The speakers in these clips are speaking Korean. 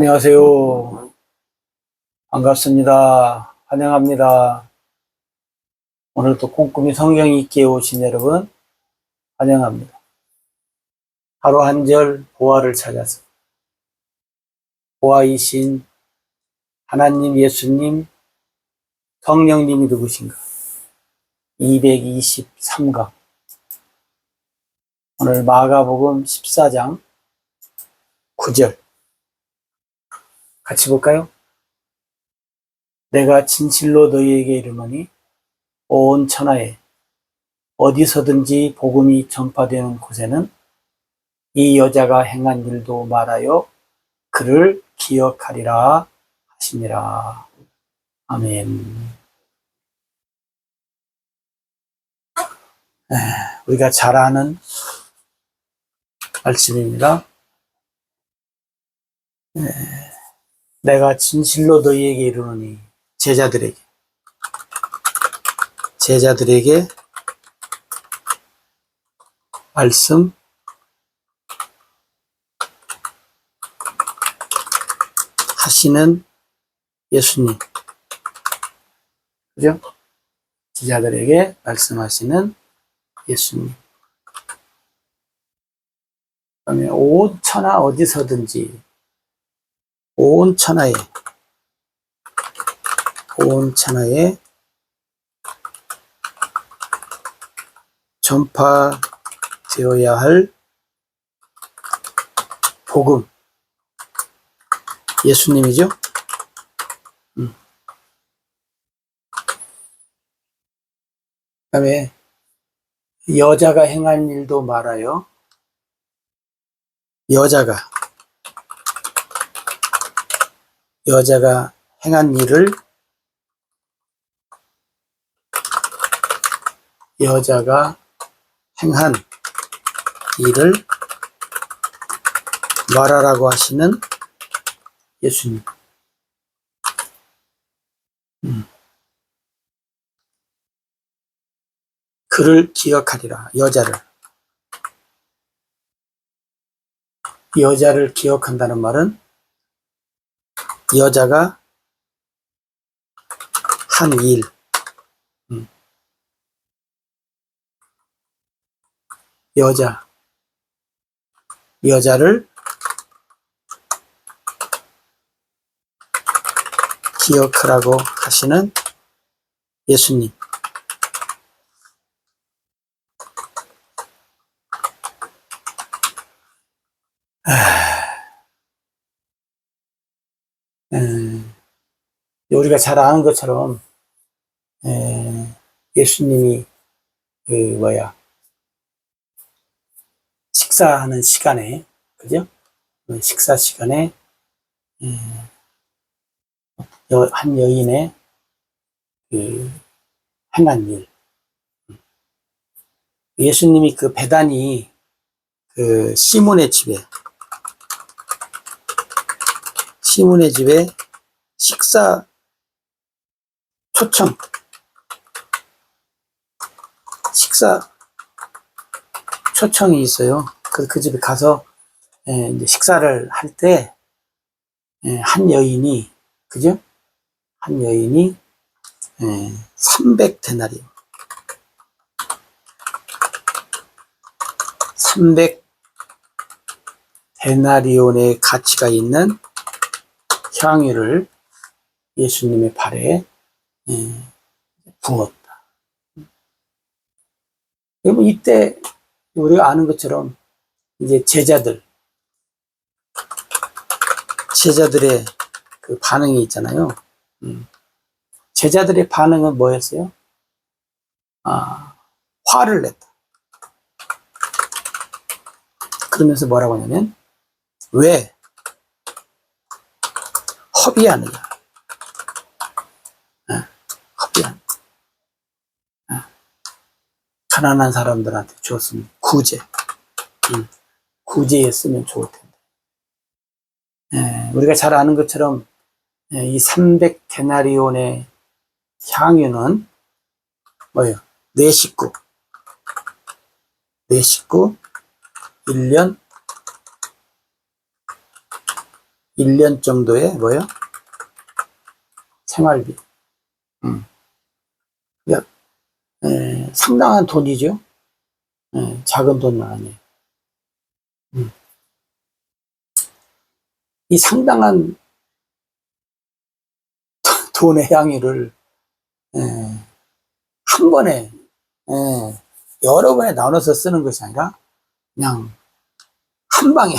안녕하세요. 반갑습니다. 환영합니다. 오늘도 꼼꼼히 성경 읽기에 오신 여러분 환영합니다. 하루 한 절 보화를 찾아서 보화이신 하나님, 예수님, 성령님이 누구신가? 223강. 오늘 마가복음 14장 9절 같이 볼까요? 내가 진실로 너희에게 이르노니 온 천하에 어디서든지 복음이 전파되는 곳에는 이 여자가 행한 일도 말하여 그를 기억하리라 하시니라. 아멘. 우리가 잘 아는 말씀입니다. 내가 진실로 너희에게 이르노니 제자들에게 말씀 하시는 예수님, 그죠? 제자들에게 말씀하시는 예수님. 그다음에 온 천하 어디서든지 온 천하에 전파되어야 할 복음, 예수님이죠. 그다음에 여자가 행한 일도 말하여 여자가 행한 일을 말하라고 하시는 예수님. 그를 기억하리라. 여자를 기억한다는 말은 여자가 한 일, 여자를 기억하라고 하시는 예수님. 우리가 잘 아는 것처럼 예수님이 식사하는 시간에, 그죠? 식사 시간에 한 여인의 행한 일. 예수님이 그 베다니 시몬의 집에 식사 초청이 있어요. 그 집에 가서 이제 식사를 할 때 한 여인이, 그죠? 한 여인이 300데나리온 300데나리온의 가치가 있는 향유를 예수님의 발에 부었다. 여러분, 이때 우리가 아는 것처럼 이제 제자들의 그 반응이 있잖아요. 제자들의 반응은 뭐였어요? 화를 냈다. 그러면서 뭐라고 하냐면, 왜 허비하느냐? 허비하느냐? 가난한 사람들한테 줬으면 구제했으면 좋을 텐데. 우리가 잘 아는 것처럼 이 300데나리온의 향유는 뭐예요? 내 식구 1년 1년 정도의 뭐요? 생활비. 그러니까 상당한 돈이죠. 작은 돈은 아니에요. 이 상당한 돈의 향유를 한 번에 여러 번에 나눠서 쓰는 것이 아니라 그냥 한 방에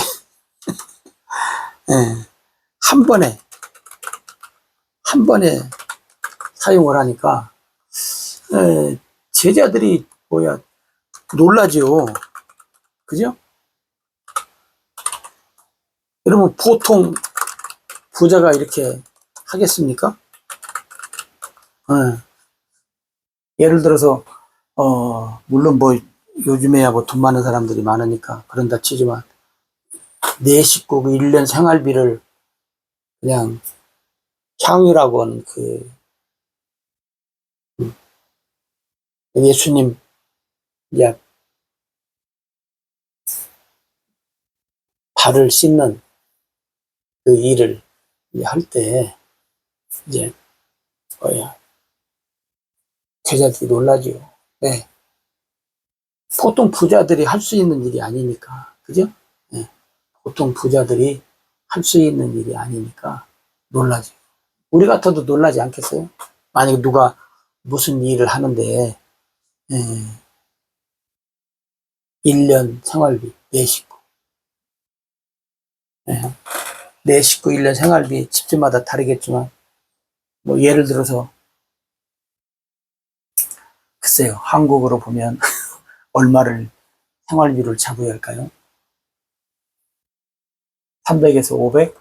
한 번에 사용을 하니까 제자들이 놀라죠. 그죠? 여러분 보통 부자가 이렇게 하겠습니까? 예를 들어서 물론 뭐 요즘에야 뭐 돈 많은 사람들이 많으니까 그런다 치지만 내 식구 1년 생활비를 그냥 향유라고 하는 예수님 이제 발을 씻는 그 일을 할 때 이제 제자들이 놀라죠. 네. 보통 부자들이 할 수 있는 일이 아니니까, 그죠? 네. 보통 부자들이 할 수 있는 일이 아니니까 놀라죠. 우리 같아도 놀라지 않겠어요? 만약에 누가 무슨 일을 하는데 1년 생활비 내 식구 내 식구 1년 생활비 집집마다 다르겠지만 뭐 예를 들어서 글쎄요, 한국으로 보면 얼마를 생활비를 잡아야 할까요? 300에서 500?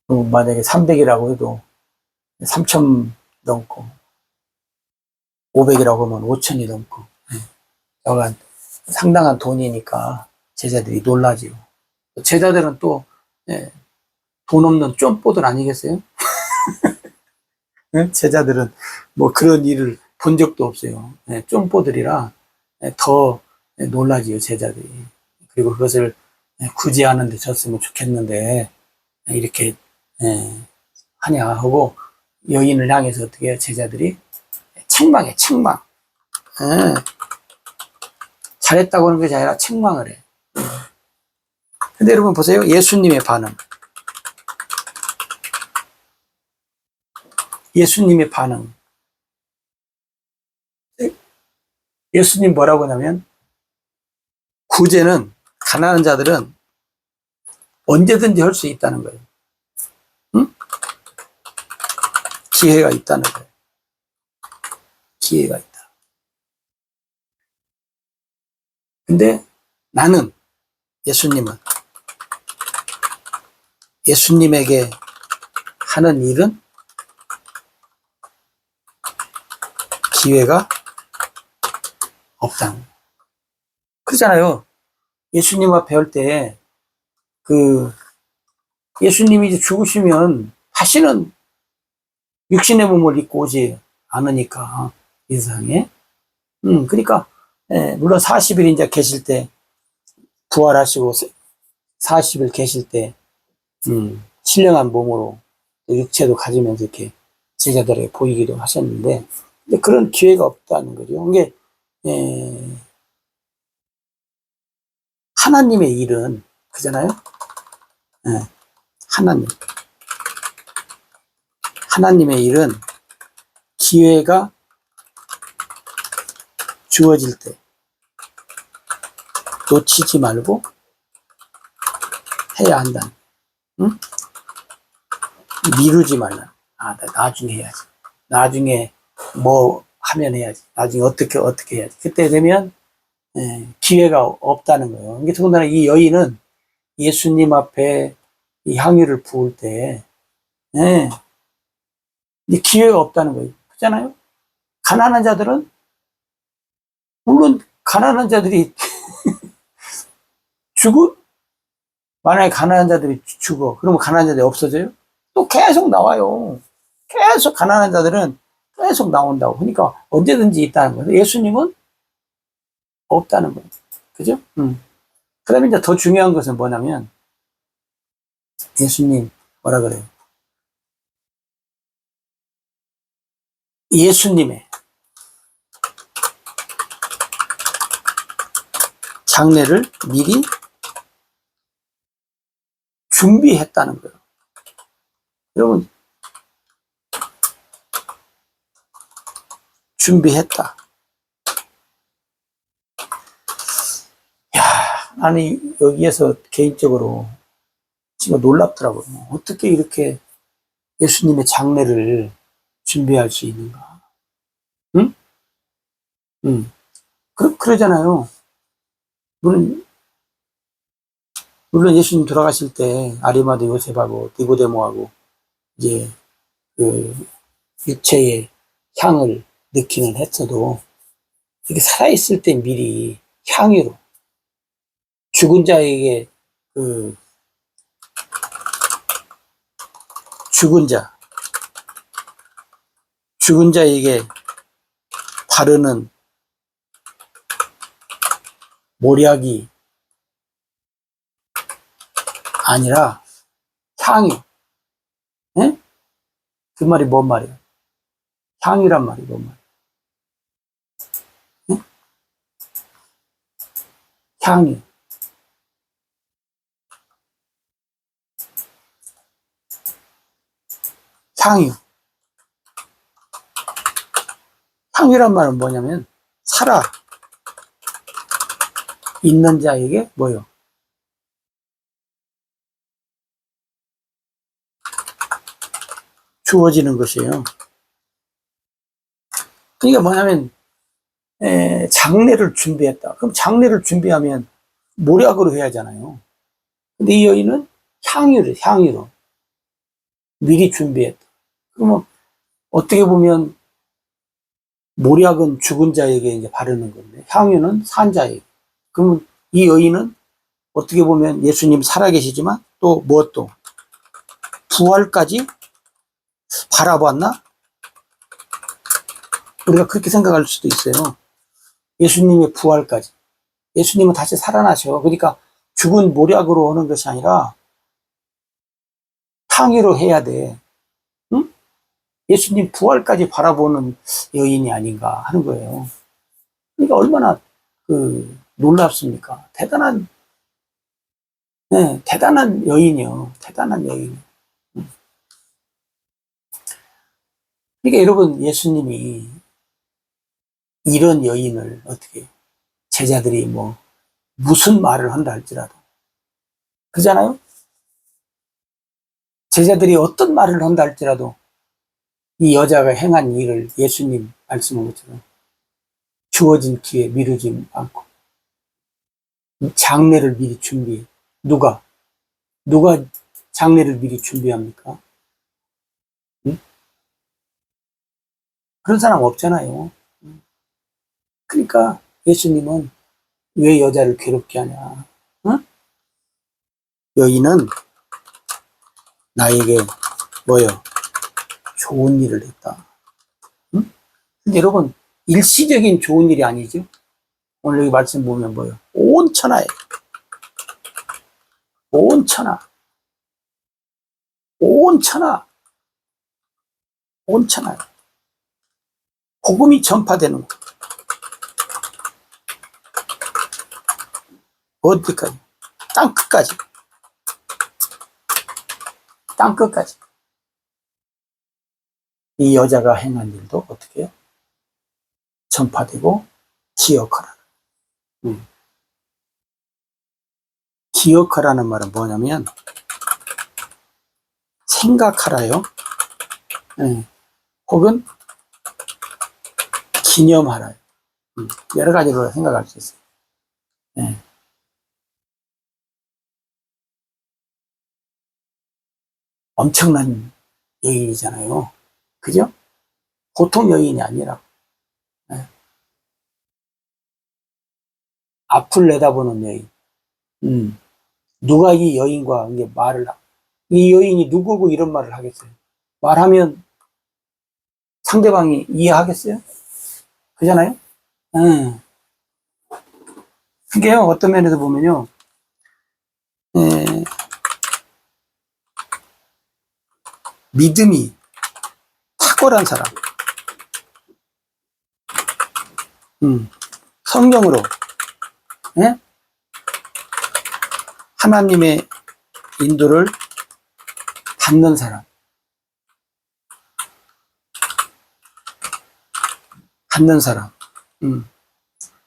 만약에 300이라고 해도 3천 넘고 500이라고 하면 5천이 넘고 약간 상당한 돈이니까 제자들이 놀라지요. 제자들은 또 돈 없는 쫌뽀들 아니겠어요? 제자들은 뭐 그런 일을 본 적도 없어요. 쫌뽀들이라 더 놀라지요, 제자들이. 그리고 그것을 굳이 하는데 졌으면 좋겠는데 이렇게 하냐 하고 여인을 향해서 어떻게 해요? 제자들이 책망해, 책망. 잘했다고 하는 것이 아니라 책망을 해. 근데 여러분 보세요. 예수님의 반응. 예수님의 반응. 예수님 뭐라고 하냐면 구제는 가난한 자들은 언제든지 할 수 있다는 거예요. 응? 기회가 있다는 거예요. 기회가 있다. 근데 나는 예수님에게 하는 일은 기회가 없다는 거예요. 그렇잖아요. 예수님 앞에 할 때 예수님이 이제 죽으시면 다시는 육신의 몸을 입고 오지 않으니까 이 세상에. 그러니까 물론 40일 이제 계실 때 부활하시고 40일 계실 때 신령한 몸으로 육체도 가지면서 이렇게 제자들에게 보이기도 하셨는데 근데 그런 기회가 없다는 거죠. 이게 하나님의 일은 그잖아요. 하나님의 일은 기회가 주어질 때 놓치지 말고 해야 한다. 응? 미루지 말라. 나 나중에 해야지. 나중에 뭐 하면 해야지. 나중에 어떻게 해야지. 그때 되면 기회가 없다는 거예요. 이게 더군다나 이 여인은 예수님 앞에 이 향유를 부을 때 기회가 없다는 거예요. 그렇잖아요? 가난한 자들은 물론 가난한 자들이 만약에 가난한 자들이 죽어. 그러면 가난한 자들이 없어져요? 또 계속 나와요. 계속 가난한 자들은 계속 나온다고. 그러니까 언제든지 있다는 거예요. 예수님은 없다는 거예요. 그죠? 그 다음에 이제 더 중요한 것은 뭐냐면, 예수님 뭐라 그래요? 예수님의 장례를 미리 준비했다는 거예요. 여러분, 준비했다. 야, 나는 여기에서 개인적으로 지금 놀랍더라고요. 어떻게 이렇게 예수님의 장례를 준비할 수 있는가? 응? 응. 그러잖아요. 물론 예수님 돌아가실 때 아리마다 요셉하고 니고데모하고 이제 그 육체의 향을 느끼는 했어도 이렇게 살아있을 때 미리 향유로 죽은 자에게 그 죽은 자에게 바르는 모략이 아니라 향유. 예? 그 말이 뭔 말이에요? 향유란 말이 뭔 말이에요? 예? 향유. 향유. 향유란 말은 뭐냐면 살아 있는 자에게 뭐요? 주어지는 것이에요. 그러니까 뭐냐면 장례를 준비했다. 그럼 장례를 준비하면 모략으로 해야 하잖아요. 근데 이 여인은 향유로 미리 준비했다. 그러면 어떻게 보면 모략은 죽은 자에게 이제 바르는 건데 향유는 산 자에게. 그러면 이 여인은 어떻게 보면 예수님 살아계시지만 또 무엇도 부활까지 바라봤나? 우리가 그렇게 생각할 수도 있어요. 예수님의 부활까지. 예수님은 다시 살아나셔. 그러니까 죽은 모략으로 오는 것이 아니라 향유로 해야 돼. 응? 예수님 부활까지 바라보는 여인이 아닌가 하는 거예요. 그러니까 얼마나 놀랍습니까? 대단한 여인이요. 대단한 여인. 그러니까 여러분, 예수님이 이런 여인을 어떻게 제자들이 무슨 말을 한다 할지라도 그잖아요. 제자들이 어떤 말을 한다 할지라도 이 여자가 행한 일을 예수님 말씀한 것처럼 주어진 기회 미루지 않고 장례를 미리 준비해. 누가 장례를 미리 준비합니까? 응? 그런 사람 없잖아요. 그러니까 예수님은 왜 여자를 괴롭게 하냐? 응? 여인은 나에게 뭐요? 좋은 일을 했다. 응? 근데 여러분, 일시적인 좋은 일이 아니죠? 오늘 여기 말씀 보면 뭐요? 온 천하에, 온 천하, 온 천하, 온 천하에 복음이 전파되는 거. 어디까지? 땅끝까지. 땅끝까지. 이 여자가 행한 일도 어떻게 해요? 전파되고 기억하라. 기억하라는 말은 뭐냐면 생각하라요. 혹은 기념하라요. 여러 가지로 생각할 수 있어요. 엄청난 여인이잖아요. 그죠? 보통 여인이 아니라 앞을 내다보는 여인. 누가 이 여인과 이게 이 여인이 누구고 이런 말을 하겠어요? 말하면 상대방이 이해하겠어요? 그잖아요? 그게요, 어떤 면에서 보면요, 믿음이 탁월한 사람, 성령으로, 예? 하나님의 인도를 받는 사람,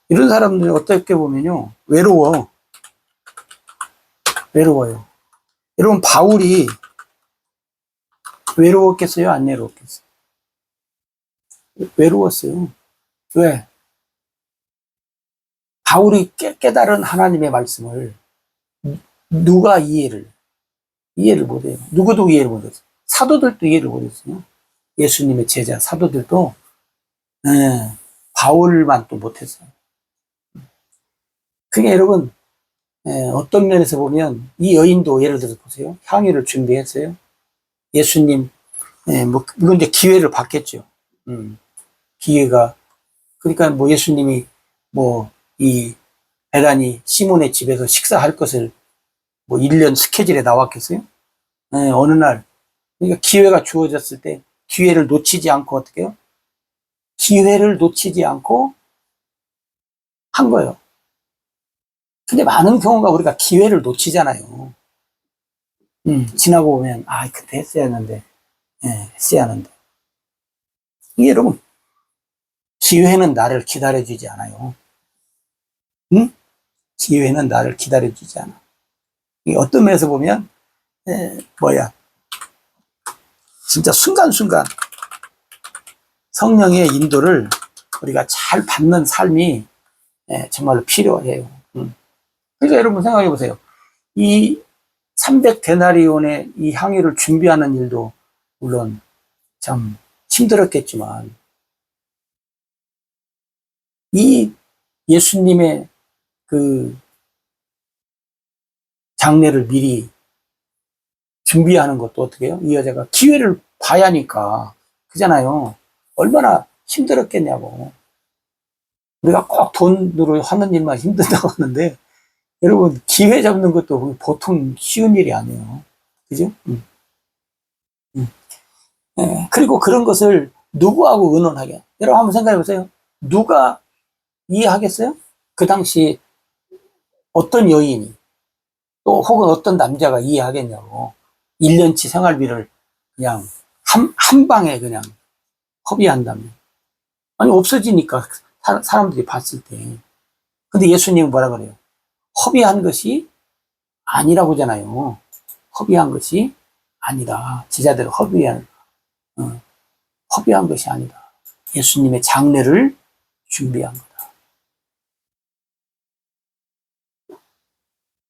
이런 사람들이 어떻게 보면요, 외로워요. 여러분, 바울이 외로웠겠어요? 안 외로웠겠어요? 외로웠어요. 왜? 바울이 깨달은 하나님의 말씀을 누가 이해를 못해요. 누구도 이해를 못했어요. 사도들도 이해를 못했어요. 예수님의 제자 사도들도 바울만 또 못했어요. 그게 여러분, 어떤 면에서 보면 이 여인도 예를 들어서 보세요. 향유를 준비했어요. 예수님, 물론 이제 기회를 받겠죠. 기회가. 그러니까 뭐 예수님이 이 베다니 시몬의 집에서 식사할 것을 1년 스케줄에 나왔겠어요? 어느 날. 그러니까 기회가 주어졌을 때 기회를 놓치지 않고 어떻게 해요? 기회를 놓치지 않고 한 거예요. 근데 많은 경우가 우리가 기회를 놓치잖아요. 지나고 보면, 그때 했어야 했는데, 이게 여러분, 기회는 나를 기다려주지 않아요. 기회는 나를 기다려주지 않아. 이게 어떤 면에서 보면, 진짜 순간순간 성령의 인도를 우리가 잘 받는 삶이 정말로 필요해요. 그러니까 여러분 생각해 보세요. 이 300데나리온의 이 향유를 준비하는 일도 물론 참 힘들었겠지만, 이 예수님의 그 장례를 미리 준비하는 것도 어떻게 해요? 이 여자가 기회를 봐야 하니까, 그잖아요. 얼마나 힘들었겠냐고. 우리가 꼭 돈으로 하는 일만 힘들다고 하는데, 여러분, 기회 잡는 것도 보통 쉬운 일이 아니에요. 그죠? 그리고 그런 것을 누구하고 의논하게? 여러분 한번 생각해 보세요. 누가 이해하겠어요? 그 당시 어떤 여인이, 또 혹은 어떤 남자가 이해하겠냐고. 1년치 생활비를 그냥 한 방에 그냥 허비한다면. 아니, 없어지니까, 사람들이 봤을 때. 근데 예수님은 뭐라 그래요? 허비한 것이 아니라고 하잖아요. 허비한 것이 아니다. 제자들을 허비한 것이 아니다. 예수님의 장례를 준비한 거다.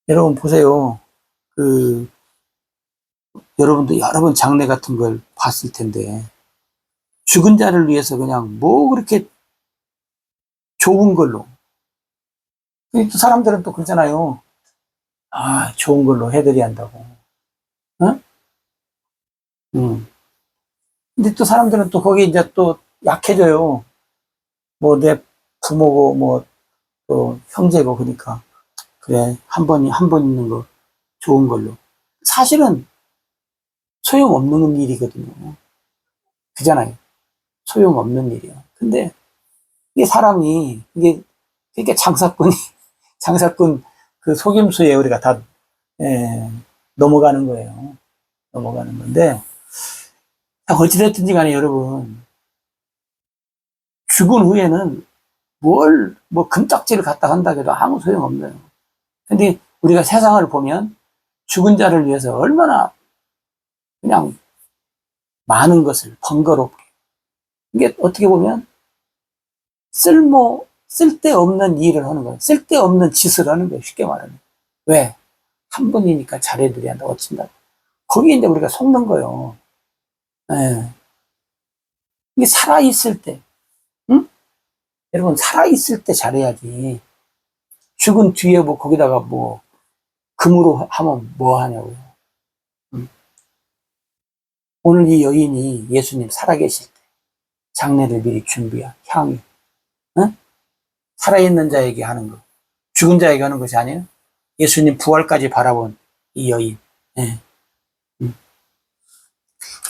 여러분 보세요. 여러분도 여러 번 장례 같은 걸 봤을 텐데, 죽은 자를 위해서 그냥 그렇게 좋은 걸로. 또 사람들은 또 그러잖아요. 좋은 걸로 해드려야 한다고. 응? 근데 또 사람들은 또 거기 이제 또 약해져요. 내 부모고, 또 형제고, 그러니까. 그래, 한 번 있는 거, 좋은 걸로. 사실은 소용없는 일이거든요. 그잖아요. 소용없는 일이야. 근데 이게 사람이, 그러니까 장사꾼 그 속임수에 우리가 다, 넘어가는 거예요. 넘어가는 건데, 어찌됐든지 간에 여러분, 죽은 후에는 금딱지를 갖다 한다 해도 아무 소용없네요. 근데 우리가 세상을 보면 죽은 자를 위해서 얼마나 그냥 많은 것을 번거롭게. 이게 어떻게 보면 쓸데없는 일을 하는 거예요. 쓸데없는 짓을 하는 거예요. 쉽게 말하면. 왜? 한 번이니까 잘해드려야 한다. 어쩐다. 거기에 이제 우리가 속는 거예요. 이게 살아있을 때, 응? 여러분, 살아있을 때 잘해야지. 죽은 뒤에 거기다가 금으로 하면 뭐 하냐고요. 오늘 이 여인이 예수님 살아계실 때 장례를 미리 준비한 향유, 응? 살아있는 자에게 하는 거, 죽은 자에게 하는 것이 아니에요. 예수님 부활까지 바라본 이 여인.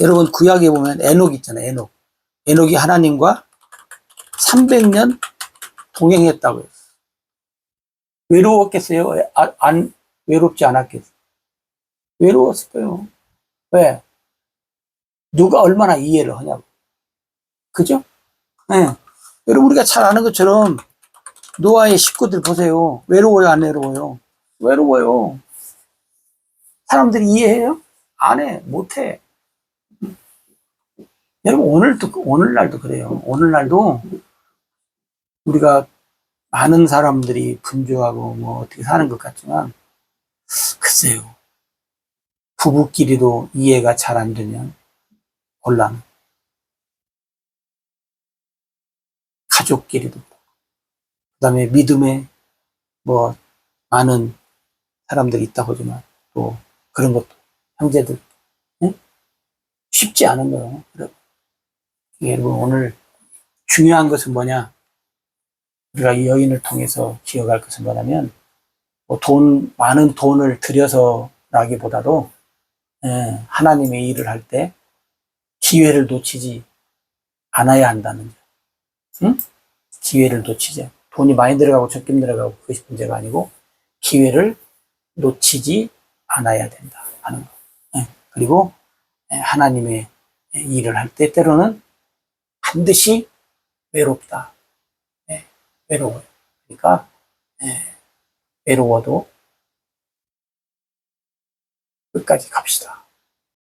여러분 구약에 보면 에녹 있잖아요. 에녹. 에녹이 하나님과 300년 동행했다고 했어요. 외로웠겠어요? 안 외롭지 않았겠어요? 외로웠을 거예요. 왜? 누가 얼마나 이해를 하냐고. 그죠? 네. 여러분 우리가 잘 아는 것처럼 노아의 식구들 보세요. 외로워요, 안 외로워요? 외로워요. 사람들이 이해해요? 안 해, 못 해. 여러분 오늘날도 그래요. 오늘날도 우리가 많은 사람들이 분주하고 뭐 어떻게 사는 것 같지만 글쎄요. 부부끼리도 이해가 잘 안 되면 곤란. 가족끼리도. 그다음에 믿음에 뭐 많은 사람들이 있다고 하지만 또 그런 것도 형제들 응? 쉽지 않은 거예요. 여러분 오늘 중요한 것은 뭐냐? 우리가 이 여인을 통해서 기억할 것은 뭐냐면 뭐 많은 돈을 들여서라기보다도 하나님의 일을 할 때 기회를 놓치지 않아야 한다는 점. 응? 기회를 놓치지. 돈이 많이 들어가고 적게 들어가고 그것이 문제가 아니고 기회를 놓치지 않아야 된다 하는 거. 그리고 하나님의 일을 할 때 때로는 반드시 외롭다. 외로워요. 그러니까 외로워도 끝까지 갑시다.